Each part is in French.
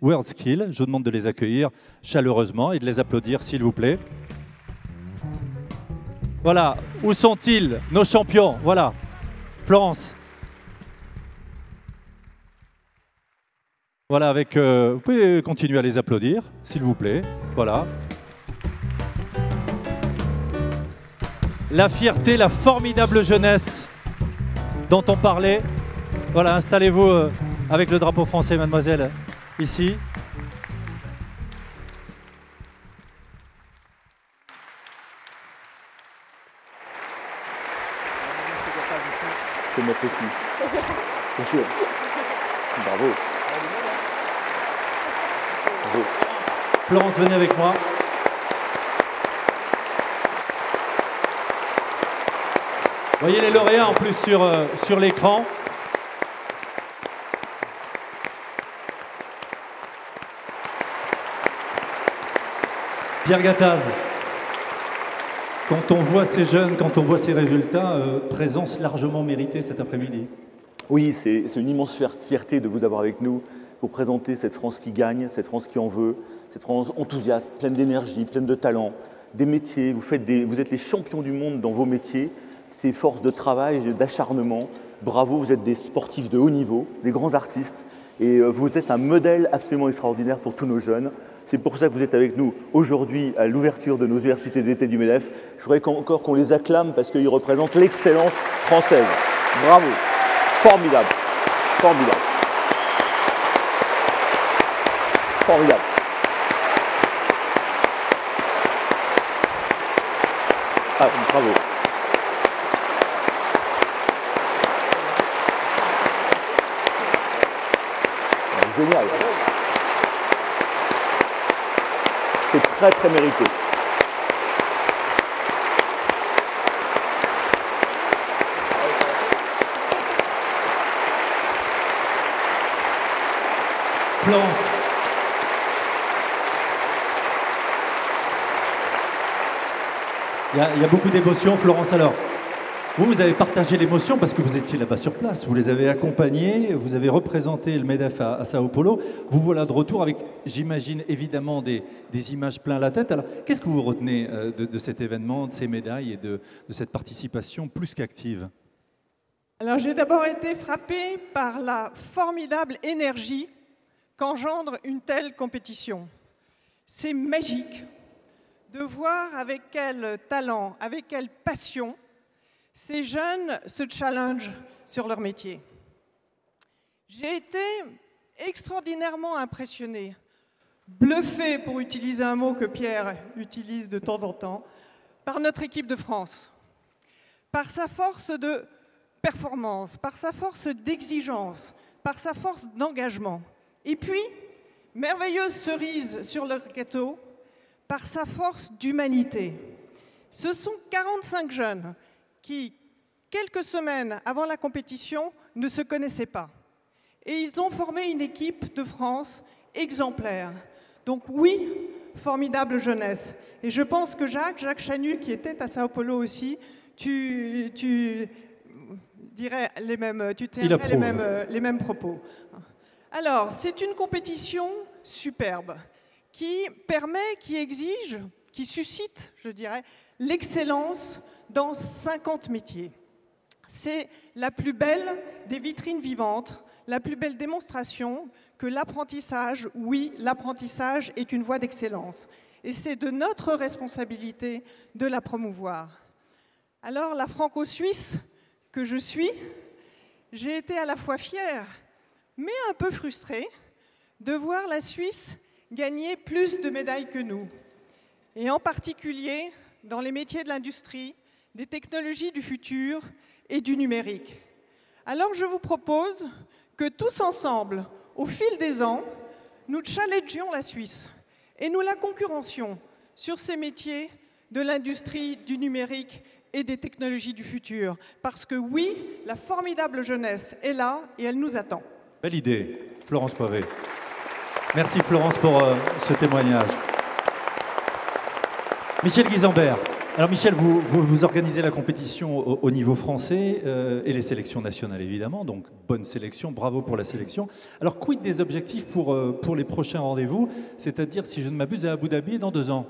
WorldSkill. Je vous demande de les accueillir chaleureusement et de les applaudir, s'il vous plaît. Voilà, où sont-ils, nos champions? Voilà, Florence. Voilà, avec, vous pouvez continuer à les applaudir, s'il vous plaît. Voilà. La fierté, la formidable jeunesse dont on parlait. Voilà, installez-vous avec le drapeau français, mademoiselle, ici. Se mettre ici. Bien sûr. Bravo. Bravo. Florence, venez avec moi. Vous voyez les lauréats en plus sur l'écran. Pierre Gattaz, quand on voit ces jeunes, quand on voit ces résultats, présence largement méritée cet après-midi. Oui, c'est une immense fierté de vous avoir avec nous pour présenter cette France qui gagne, cette France qui en veut, cette France enthousiaste, pleine d'énergie, pleine de talent, des métiers. Vous êtes les champions du monde dans vos métiers. C'est force de travail, d'acharnement. Bravo, vous êtes des sportifs de haut niveau, des grands artistes. Et vous êtes un modèle absolument extraordinaire pour tous nos jeunes. C'est pour ça que vous êtes avec nous aujourd'hui à l'ouverture de nos universités d'été du MEDEF. Je voudrais encore qu'on les acclame parce qu'ils représentent l'excellence française. Bravo. Formidable. Formidable. Formidable. Ah, bravo. Génial. C'est très très mérité. Florence. Il y a beaucoup d'émotions, Florence. Alors, vous avez partagé l'émotion parce que vous étiez là-bas sur place. Vous les avez accompagnés, vous avez représenté le MEDEF à Sao Paulo. Vous voilà de retour avec, j'imagine, évidemment des images plein la tête. Alors, qu'est-ce que vous retenez de cet événement, de ces médailles et de cette participation plus qu'active? Alors, j'ai d'abord été frappée par la formidable énergie qu'engendre une telle compétition. C'est magique de voir avec quel talent, avec quelle passion ces jeunes se challengent sur leur métier. J'ai été extraordinairement impressionnée, bluffée, pour utiliser un mot que Pierre utilise de temps en temps, par notre équipe de France, par sa force de performance, par sa force d'exigence, par sa force d'engagement. Et puis, merveilleuse cerise sur leur gâteau, par sa force d'humanité. Ce sont 45 jeunes qui, quelques semaines avant la compétition, ne se connaissaient pas. Et ils ont formé une équipe de France exemplaire. Donc oui, formidable jeunesse. Et je pense que Jacques Chanu, qui était à Sao Paulo aussi, tu dirais les mêmes, tu tiendrais les mêmes propos. Alors, c'est une compétition superbe qui permet, qui exige, qui suscite, je dirais, l'excellence dans 50 métiers. C'est la plus belle des vitrines vivantes, la plus belle démonstration que l'apprentissage, oui, l'apprentissage est une voie d'excellence. Et c'est de notre responsabilité de la promouvoir. Alors, la franco-suisse que je suis, j'ai été à la fois fière, mais un peu frustrée, de voir la Suisse gagner plus de médailles que nous. Et en particulier dans les métiers de l'industrie, des technologies du futur et du numérique. Alors je vous propose que tous ensemble, au fil des ans, nous challengions la Suisse et nous la concurrencions sur ces métiers de l'industrie, du numérique et des technologies du futur. Parce que oui, la formidable jeunesse est là et elle nous attend. Belle idée, Florence Poivet. Merci Florence pour ce témoignage. Michel Guisambert. Alors Michel, vous organisez la compétition au niveau français et les sélections nationales évidemment, donc bonne sélection, bravo pour la sélection. Alors quid des objectifs pour les prochains rendez-vous, c'est-à-dire si je ne m'abuse à Abu Dhabi dans 2 ans?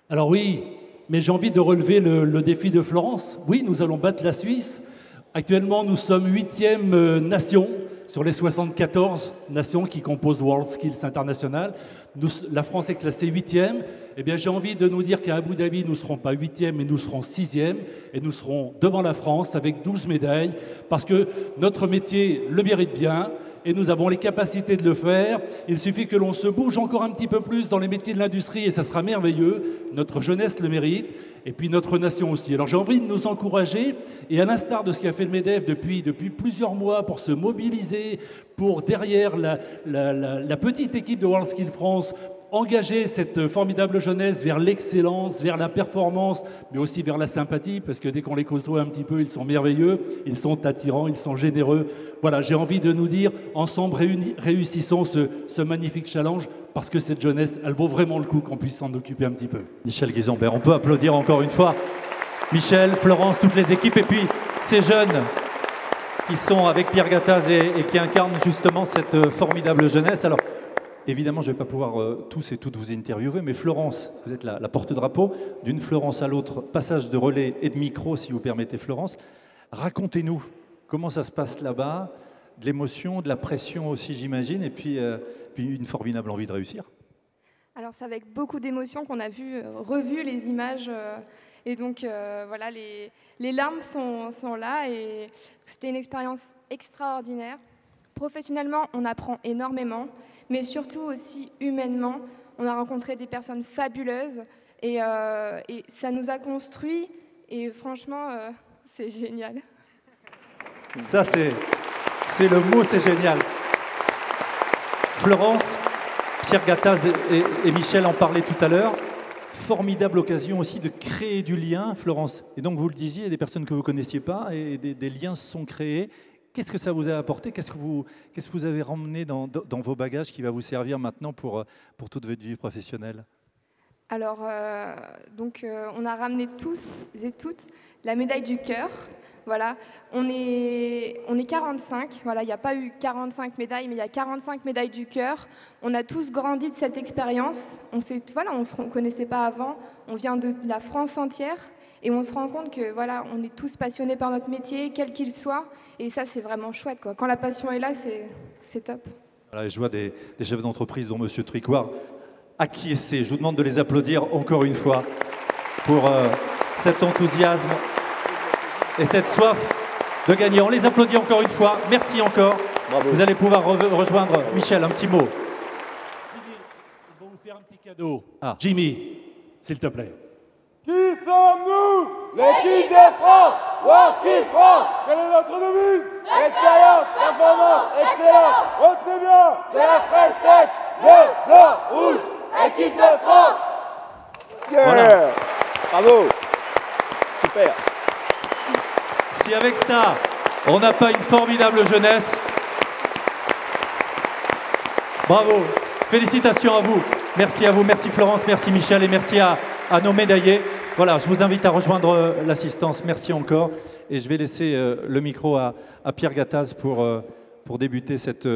Alors oui, mais j'ai envie de relever le défi de Florence. Oui, nous allons battre la Suisse. Actuellement, nous sommes 8e nation sur les 74 nations qui composent World Skills International. La France est classée 8e. Eh bien, j'ai envie de nous dire qu'à Abu Dhabi, nous ne serons pas 8e, mais nous serons 6e. Et nous serons devant la France avec 12 médailles, parce que notre métier le mérite bien. Et nous avons les capacités de le faire. Il suffit que l'on se bouge encore un petit peu plus dans les métiers de l'industrie et ça sera merveilleux. Notre jeunesse le mérite et puis notre nation aussi. Alors j'ai envie de nous encourager et à l'instar de ce qu'a fait le MEDEF depuis plusieurs mois pour se mobiliser, pour derrière la petite équipe de World Skills France, engager cette formidable jeunesse vers l'excellence, vers la performance, mais aussi vers la sympathie, parce que dès qu'on les côtoie un petit peu, ils sont merveilleux, ils sont attirants, ils sont généreux. Voilà, j'ai envie de nous dire, ensemble, réussissons ce magnifique challenge, parce que cette jeunesse, elle vaut vraiment le coup qu'on puisse s'en occuper un petit peu. Michel Guisenbert, on peut applaudir encore une fois Michel, Florence, toutes les équipes, et puis ces jeunes qui sont avec Pierre Gattaz et qui incarnent justement cette formidable jeunesse. Alors, évidemment, je ne vais pas pouvoir tous et toutes vous interviewer, mais Florence, vous êtes la porte-drapeau. D'une Florence à l'autre, passage de relais et de micro, si vous permettez, Florence. Racontez-nous comment ça se passe là-bas, de l'émotion, de la pression aussi, j'imagine, et puis une formidable envie de réussir. Alors, c'est avec beaucoup d'émotion qu'on a revu les images. Et donc, voilà, les larmes sont là. Et c'était une expérience extraordinaire. Professionnellement, on apprend énormément. Mais surtout aussi humainement, on a rencontré des personnes fabuleuses et ça nous a construit et franchement, c'est génial. Ça, c'est le mot, c'est génial. Florence, Pierre Gattaz et Michel en parlaient tout à l'heure. Formidable occasion aussi de créer du lien, Florence. Et donc, vous le disiez, des personnes que vous ne connaissiez pas et des liens se sont créés. Qu'est-ce que ça vous a apporté? Qu'est-ce que vous avez ramené dans vos bagages qui va vous servir maintenant pour toute votre vie professionnelle? Alors, on a ramené tous et toutes la médaille du cœur. Voilà, on est 45. Voilà, il n'y a pas eu 45 médailles, mais il y a 45 médailles du cœur. On a tous grandi de cette expérience. On ne se connaissait pas avant. On vient de la France entière. Et on se rend compte que voilà, on est tous passionnés par notre métier, quel qu'il soit. Et ça, c'est vraiment chouette, quoi. Quand la passion est là, c'est top. Voilà, je vois des chefs d'entreprise, dont M. Tricoire, acquiescer. Je vous demande de les applaudir encore une fois pour cet enthousiasme et cette soif de gagner. On les applaudit encore une fois. Merci encore. Bravo. Vous allez pouvoir rejoindre Michel, un petit mot. Jimmy, ils vont vous faire un petit cadeau. Ah. Jimmy, s'il te plaît. Qui sommes-nous? L'équipe de France, World Skills France. Quelle est notre devise? Expérience, performance, excellence. Retenez bien. C'est la French Touch, bleu, blanc, rouge, équipe de France. Yeah. Voilà. Bravo. Super. Si avec ça, on n'a pas une formidable jeunesse, bravo. Félicitations à vous. Merci à vous, merci Florence, merci Michel et merci à nos médaillés. Voilà, je vous invite à rejoindre l'assistance. Merci encore. Et je vais laisser le micro à Pierre Gattaz pour débuter cette